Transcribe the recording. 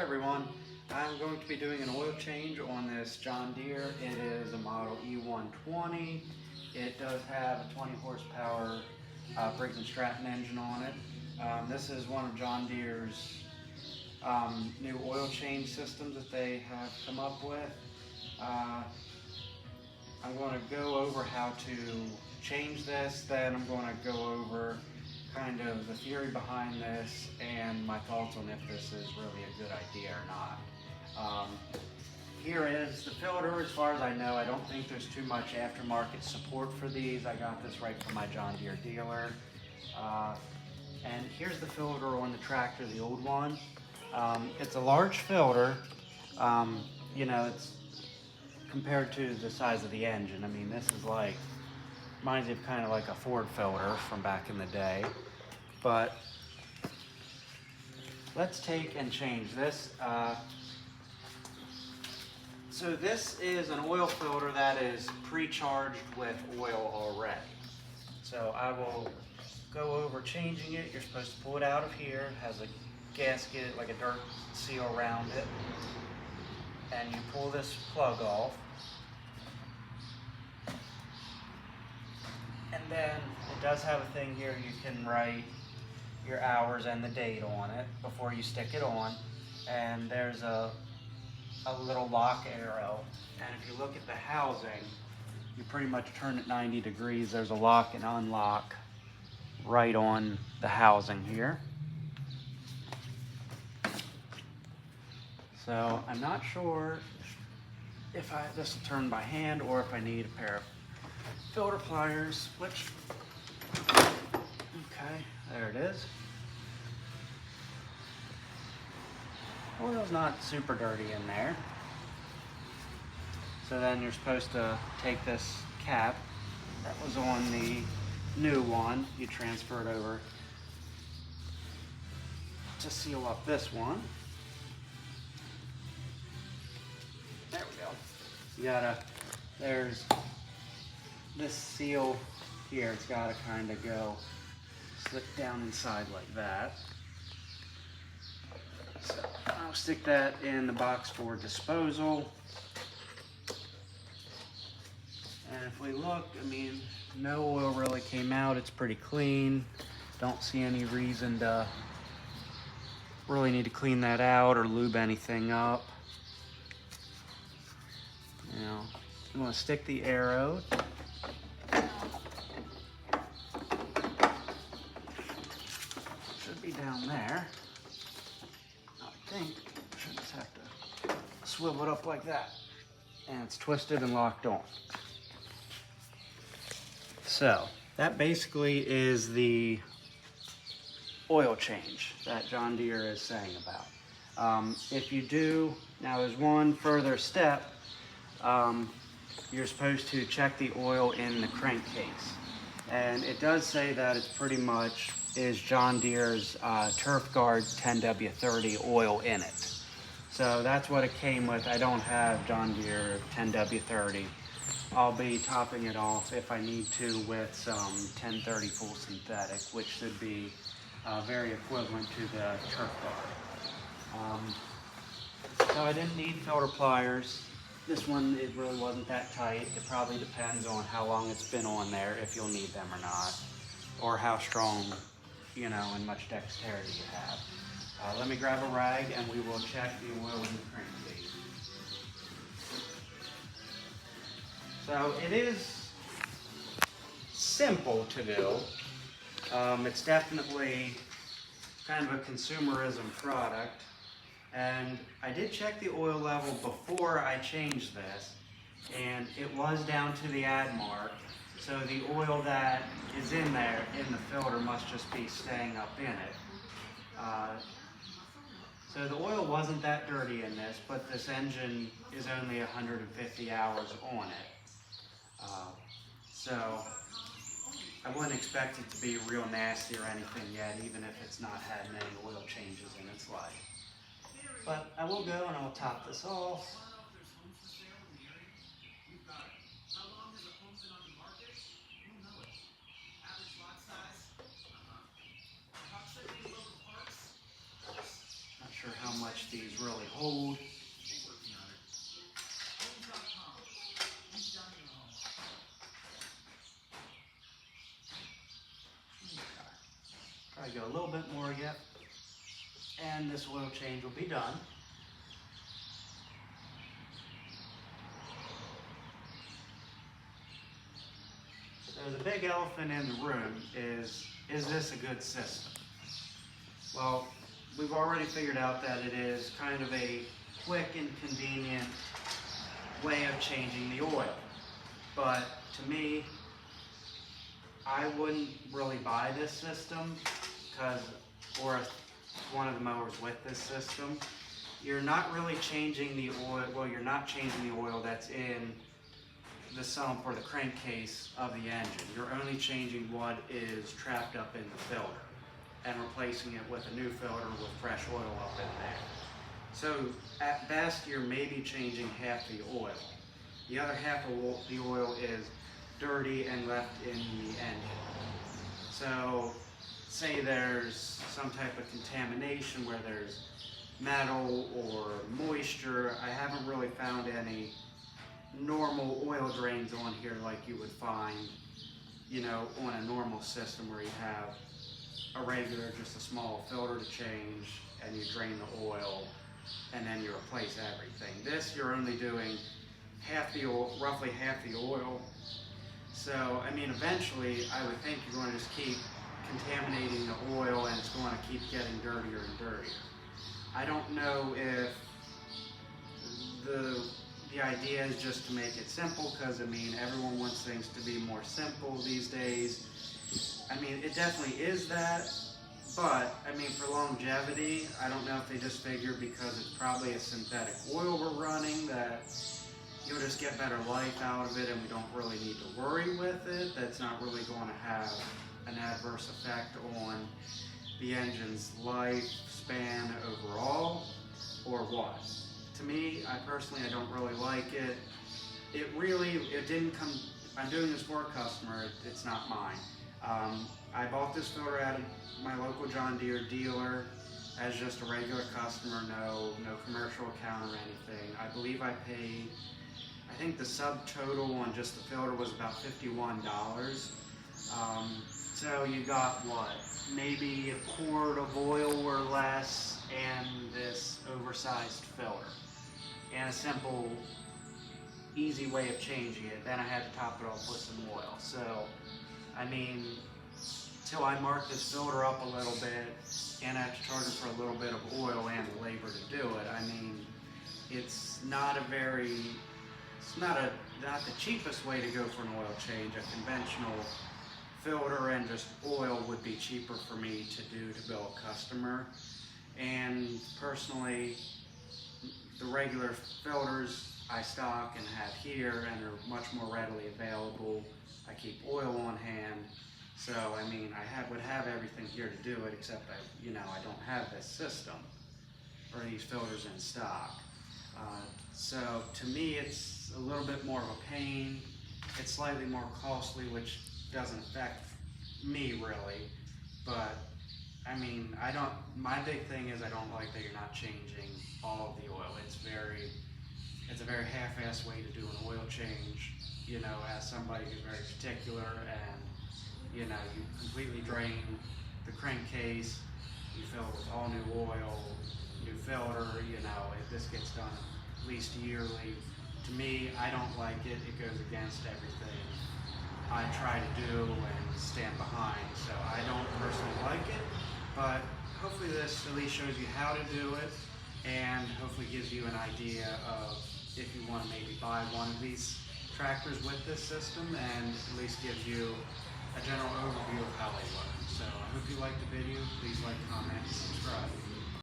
everyone, I'm going to be doing an oil change on this John Deere. It is a model E120. It does have a 20 horsepower Briggs & Stratton engine on it. This is one of John Deere's new oil change systems that they have come up with. I'm going to go over how to change this, then I'm going to go over kind of the theory behind this and my thoughts on if this is really a good idea or not. Here is the filter. As far as I know, I don't think there's too much aftermarket support for these. I got this right from my John Deere dealer. And here's the filter on the tractor, the old one. It's a large filter. You know, it's compared to the size of the engine. I mean, this is like, reminds me of kind of like a Ford filter from back in the day. But let's take and change this. So this is an oil filter that is pre-charged with oil already. So I will go over changing it. You're supposed to pull it out of here. It has a gasket, like a dirt seal around it. And you pull this plug off. And then it does have a thing here, you can write your hours and the date on it before you stick it on. And there's a little lock arrow. And if you look at the housing, you pretty much turn it 90 degrees. There's a lock and unlock right on the housing here. So I'm not sure if this will turn by hand or if I need a pair of filter pliers, which, okay, there it is. Oil's not super dirty in there. So then you're supposed to take this cap that was on the new one, you transfer it over to seal up this one. There we go. You gotta, there's this seal here, it's gotta kind of go slip down inside like that. So I'll stick that in the box for disposal. And if we look, I mean, no oil really came out. It's pretty clean. Don't see any reason to really need to clean that out or lube anything up. Now, I'm going to stick the arrow. Should be down there. I think I just have to swivel it up like that. And it's twisted and locked on. So that basically is the oil change that John Deere is saying about. If you do, now there's one further step. You're supposed to check the oil in the crankcase. And it does say that it's pretty much is John Deere's Turf Guard 10W30 oil in it. So that's what it came with. I don't have John Deere 10W30. I'll be topping it off if I need to with some 1030 full synthetic, which should be very equivalent to the Turf Guard. So I didn't need filter pliers. This one, it really wasn't that tight. It probably depends on how long it's been on there, if you'll need them or not, or how strong, you know, and much dexterity you have. Let me grab a rag and we will check the oil in the crankcase. So it is simple to do. It's definitely kind of a consumerism product. And I did check the oil level before I changed this, and it was down to the add mark. So the oil that is in there, in the filter, must just be staying up in it. So the oil wasn't that dirty in this, but this engine is only 150 hours on it. So I wouldn't expect it to be real nasty or anything yet, even if it's not had many oil changes in its life. But I will go and I'll top this off. Not sure how much these really hold. Probably go a little bit more yet, and this oil change will be done. So the big elephant in the room is this a good system? Well, we've already figured out that it is kind of a quick and convenient way of changing the oil. But to me, I wouldn't really buy this system or one of the mowers with this system. You're not really changing the oil, well, you're not changing the oil that's in the sump or the crankcase of the engine. You're only changing what is trapped up in the filter and replacing it with a new filter with fresh oil up in there. So at best, you're maybe changing half the oil. The other half of the oil is dirty and left in the engine. So say there's some type of contamination where there's metal or moisture. I haven't really found any normal oil drains on here like you would find, you know, on a normal system where you have a regular, just a small filter to change, and you drain the oil, and then you replace everything. This, you're only doing half the oil, roughly half the oil. So, I mean, eventually, I would think you're going to just keep contaminating the oil, and it's going to keep getting dirtier and dirtier. I don't know if the idea is just to make it simple, because I mean, everyone wants things to be more simple these days. I mean, it definitely is that, but I mean, for longevity, I don't know if they just figure because it's probably a synthetic oil we're running that you'll just get better life out of it, and we don't really need to worry with it. That's not really going to have an adverse effect on the engine's lifespan overall, or what. To me, I personally don't really like it. It didn't come, I'm doing this for a customer, it's not mine. I bought this filter at my local John Deere dealer as just a regular customer, no commercial account or anything. I believe I paid, I think the subtotal on just the filter was about $51. So you got what, maybe a quart of oil or less, and this oversized filter, and a simple, easy way of changing it. Then I had to top it off with some oil. So, I mean, till I mark this filter up a little bit, and I have to charge it for a little bit of oil and the labor to do it. I mean, it's not the cheapest way to go for an oil change. A conventional filter and just oil would be cheaper for me to do to bill a customer. And personally, the regular filters I stock and have here and are much more readily available. I keep oil on hand, so I mean, would have everything here to do it, except I don't have this system or these filters in stock. So to me, it's a little bit more of a pain. It's slightly more costly, which doesn't affect me really, but I mean, my big thing is I don't like that you're not changing all of the oil. It's a very half-assed way to do an oil change, you know, as somebody who's very particular, and, you know, you completely drain the crankcase, you fill it with all new oil, new filter, you know, this gets done at least yearly. To me, I don't like it. It goes against everything I try to do and stand behind, so I don't personally like it, but hopefully this at least shows you how to do it, and hopefully gives you an idea of if you want to maybe buy one of these tractors with this system, and at least gives you a general overview of how they work. So I hope you liked the video. Please like, comment, and subscribe.